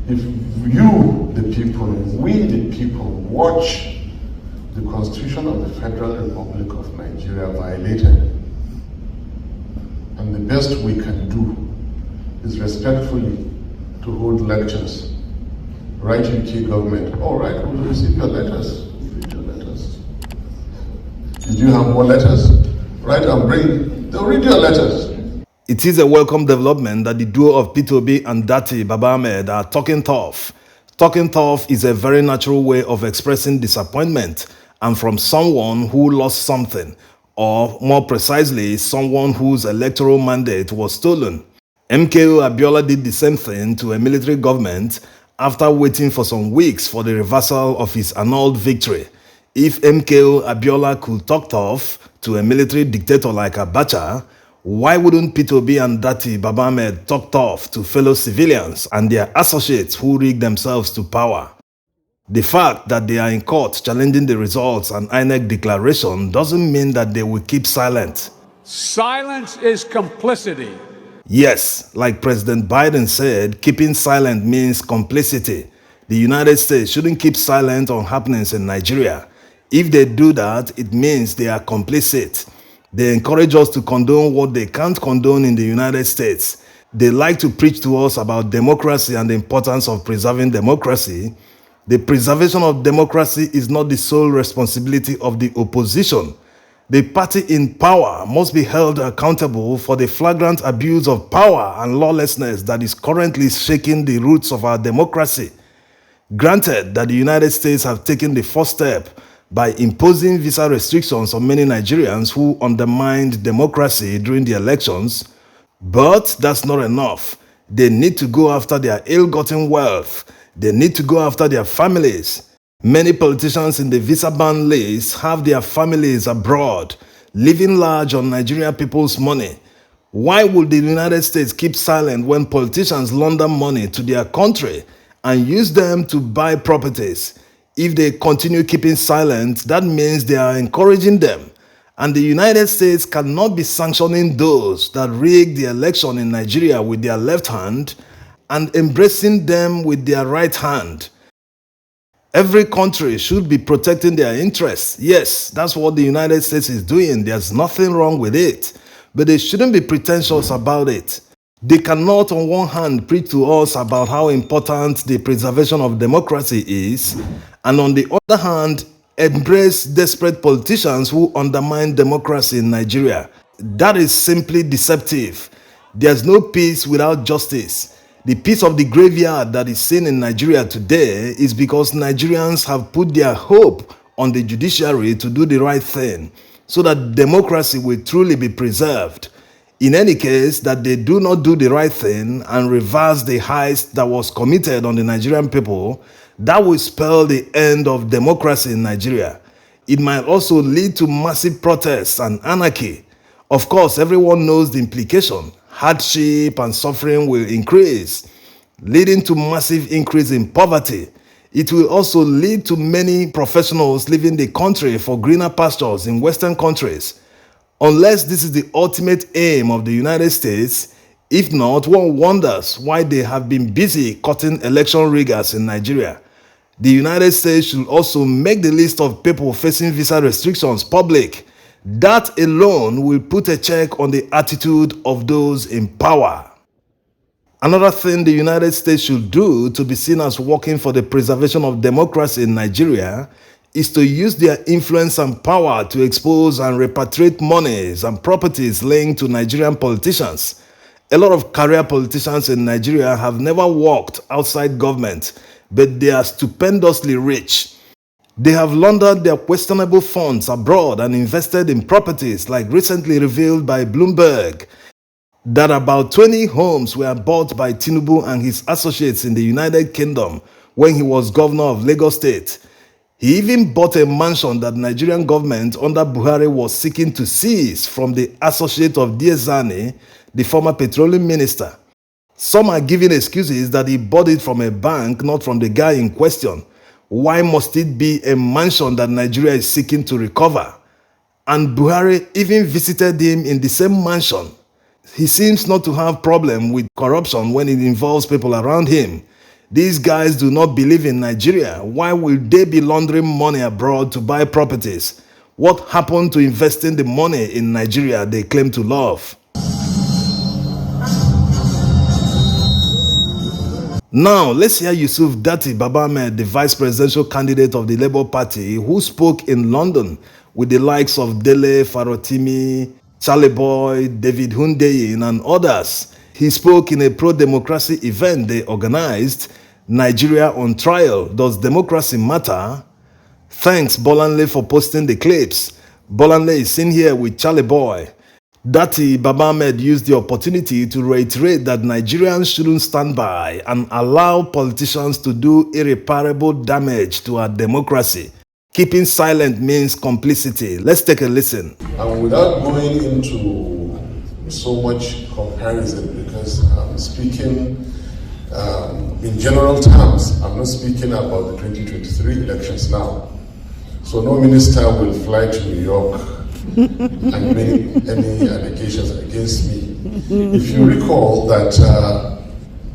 If you, the people, we, the people, watch the Constitution of the Federal Republic of Nigeria violated, and the best we can do is respectfully to hold lectures, write UK government, all right, we'll receive your letters, we'll read your letters. Did you have more letters? Write and bring, they'll read your letters. It is a welcome development that the duo of P2B and Datti Baba Ahmed are talking tough. Talking tough is a very natural way of expressing disappointment and from someone who lost something, or more precisely, someone whose electoral mandate was stolen. MKO Abiola did the same thing to a military government after waiting for some weeks for the reversal of his annulled victory. If MKO Abiola could talk tough to a military dictator like Abacha, why wouldn't P2B and Datti Baba Ahmed talk tough to fellow civilians and their associates who rigged themselves to power? The fact that they are in court challenging the results and INEC declaration doesn't mean that they will keep silent. Silence is complicity. Yes, like President Biden said, keeping silent means complicity. The United States shouldn't keep silent on happenings in Nigeria. If they do that, it means they are complicit. They encourage us to condone what they can't condone in the United States. They like to preach to us about democracy and the importance of preserving democracy. The preservation of democracy is not the sole responsibility of the opposition. The party in power must be held accountable for the flagrant abuse of power and lawlessness that is currently shaking the roots of our democracy. Granted that the United States have taken the first step by imposing visa restrictions on many Nigerians who undermined democracy during the elections, but that's not enough. They need to go after their ill-gotten wealth. They need to go after their families. Many politicians in the visa ban list have their families abroad, living large on Nigerian people's money. Why would the United States keep silent when politicians launder money to their country and use them to buy properties? If they continue keeping silent, that means they are encouraging them. And the United States cannot be sanctioning those that rigged the election in Nigeria with their left hand and embracing them with their right hand. Every country should be protecting their interests. Yes, that's what the United States is doing. There's nothing wrong with it. But they shouldn't be pretentious about it. They cannot, on one hand, preach to us about how important the preservation of democracy is, and on the other hand, embrace desperate politicians who undermine democracy in Nigeria. That is simply deceptive. There's no peace without justice. The peace of the graveyard that is seen in Nigeria today is because Nigerians have put their hope on the judiciary to do the right thing, so that democracy will truly be preserved. In any case, that they do not do the right thing and reverse the heist that was committed on the Nigerian people, that will spell the end of democracy in Nigeria. It might also lead to massive protests and anarchy. Of course, everyone knows the implication. Hardship and suffering will increase, leading to massive increase in poverty. It will also lead to many professionals leaving the country for greener pastures in Western countries. Unless this is the ultimate aim of the United States, if not, one wonders why they have been busy cutting election riggers in Nigeria. The United States should also make the list of people facing visa restrictions public. That alone will put a check on the attitude of those in power. Another thing the United States should do to be seen as working for the preservation of democracy in Nigeria is to use their influence and power to expose and repatriate monies and properties linked to Nigerian politicians. A lot of career politicians in Nigeria have never worked outside government, but they are stupendously rich. They have laundered their questionable funds abroad and invested in properties like recently revealed by Bloomberg, that about 20 homes were bought by Tinubu and his associates in the United Kingdom when he was governor of Lagos State. He even bought a mansion that Nigerian government under Buhari was seeking to seize from the associate of Diezani, the former petroleum minister. Some are giving excuses that he bought it from a bank, not from the guy in question. Why must it be a mansion that Nigeria is seeking to recover? And Buhari even visited him in the same mansion. He seems not to have problem with corruption when it involves people around him. These guys do not believe in Nigeria. Why will they be laundering money abroad to buy properties? What happened to investing the money in Nigeria they claim to love? Now, let's hear Yusuf Datti Baba Ahmed, the vice presidential candidate of the Labour Party, who spoke in London with the likes of Dele Farotimi, Charlie Boy, David Hundeyin, and others. He spoke in a pro-democracy event they organized, Nigeria on Trial, Does Democracy Matter? Thanks Bolanle for posting the clips. Bolanle is seen here with Charlie Boy. Datti Baba Ahmed used the opportunity to reiterate that Nigerians shouldn't stand by and allow politicians to do irreparable damage to our democracy. Keeping silent means complicity. Let's take a listen. And without going into so much comparison, because I'm speaking in general terms, I'm not speaking about the 2023 elections now. So no minister will fly to New York and make any allegations against me. If you recall that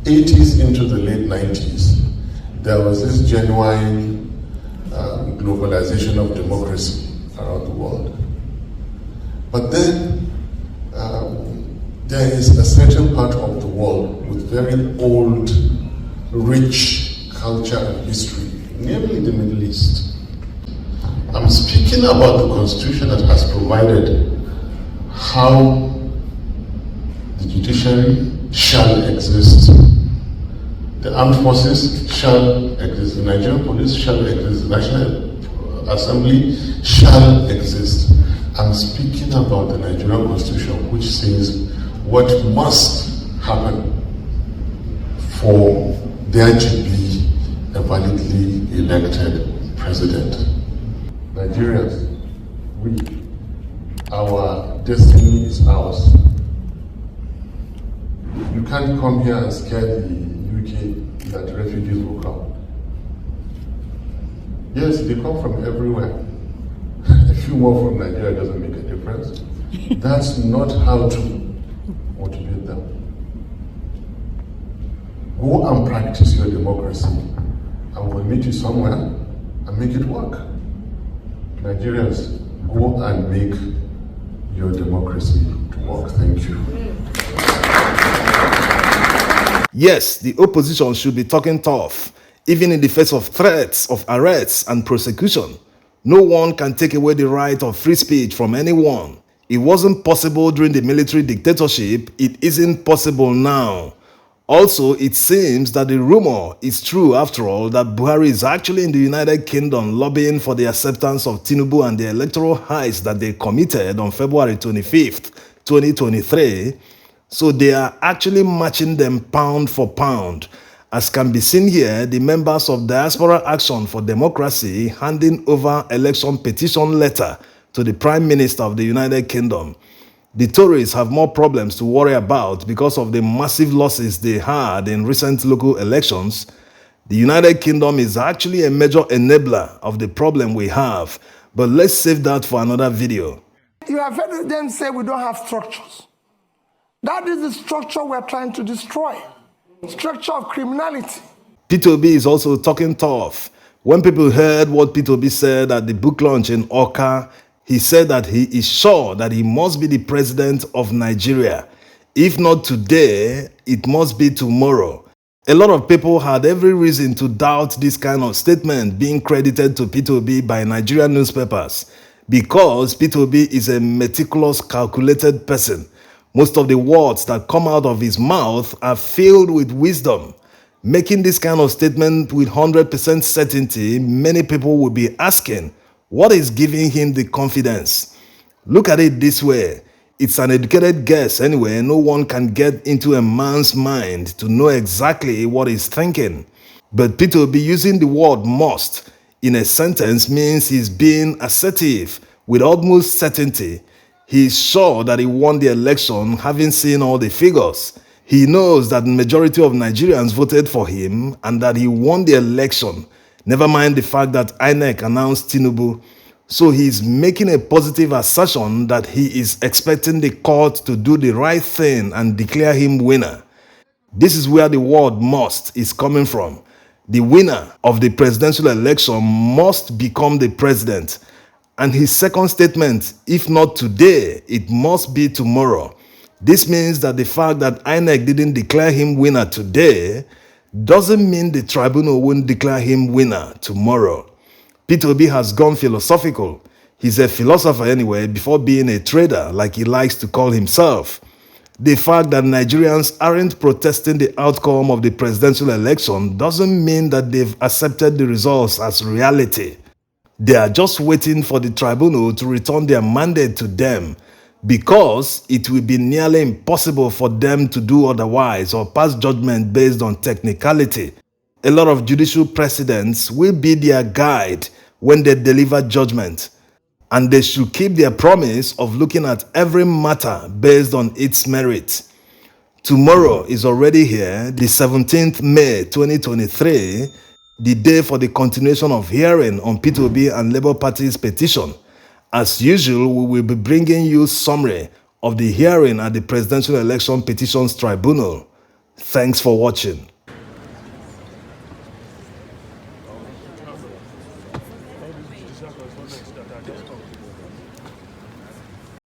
80s into the late 90s, there was this genuine globalization of democracy around the world. But then there is a certain part of the world with very old, rich culture and history, namely the Middle East. I'm speaking about the constitution that has provided how the judiciary shall exist, the armed forces shall exist, the Nigerian police shall exist, the National Assembly shall exist. I'm speaking about the Nigerian constitution, which says what must happen for there to be a validly elected president. Nigerians, our destiny is ours. You can't come here and scare the UK that refugees will come. Yes, they come from everywhere. A few more from Nigeria doesn't make a difference. That's not how to motivate them. Go and practice your democracy, and we'll meet you somewhere and make it work. Nigerians, go and make your democracy to work. Thank you. Yes, the opposition should be talking tough, even in the face of threats of arrests and prosecution. No one can take away the right of free speech from anyone. It wasn't possible during the military dictatorship. It isn't possible now. Also, it seems that the rumor is true after all that Buhari is actually in the United Kingdom lobbying for the acceptance of Tinubu and the electoral heist that they committed on February 25th, 2023. So they are actually matching them pound for pound. As can be seen here, the members of Diaspora Action for Democracy handing over election petition letter to the Prime Minister of the United Kingdom. The Tories have more problems to worry about because of the massive losses they had in recent local elections. The United Kingdom is actually a major enabler of the problem we have, but let's save that for another video. You have heard them say we don't have structures. That is the structure we're trying to destroy. Structure of criminality. Peter Obi is also talking tough. When people heard what Peter Obi said at the book launch in Oka, he said that he is sure that he must be the president of Nigeria. If not today, it must be tomorrow. A lot of people had every reason to doubt this kind of statement being credited to Peter Obi by Nigerian newspapers because Peter Obi is a meticulous, calculated person. Most of the words that come out of his mouth are filled with wisdom. Making this kind of statement with 100% certainty, many people will be asking, what is giving him the confidence? Look at it this way. It's an educated guess anyway. No one can get into a man's mind to know exactly what he's thinking. But Peter Obi using the word must in a sentence means he's being assertive with utmost certainty. He's sure that he won the election having seen all the figures. He knows that the majority of Nigerians voted for him and that he won the election. Never mind the fact that INEC announced Tinubu. So he's making a positive assertion that he is expecting the court to do the right thing and declare him winner. This is where the word must is coming from. The winner of the presidential election must become the president. And his second statement, if not today, it must be tomorrow. This means that the fact that INEC didn't declare him winner today doesn't mean the tribunal won't declare him winner tomorrow. Peter Obi has gone philosophical. He's a philosopher anyway, before being a trader, like he likes to call himself. The fact that Nigerians aren't protesting the outcome of the presidential election doesn't mean that they've accepted the results as reality. They are just waiting for the tribunal to return their mandate to them, because it will be nearly impossible for them to do otherwise or pass judgment based on technicality. A lot of judicial precedents will be their guide when they deliver judgment, and they should keep their promise of looking at every matter based on its merit. Tomorrow is already here, the 17th May 2023, the day for the continuation of hearing on Peter Obi and Labour Party's petition. As usual, we will be bringing you summary of the hearing at the Presidential Election Petitions Tribunal. Thanks for watching.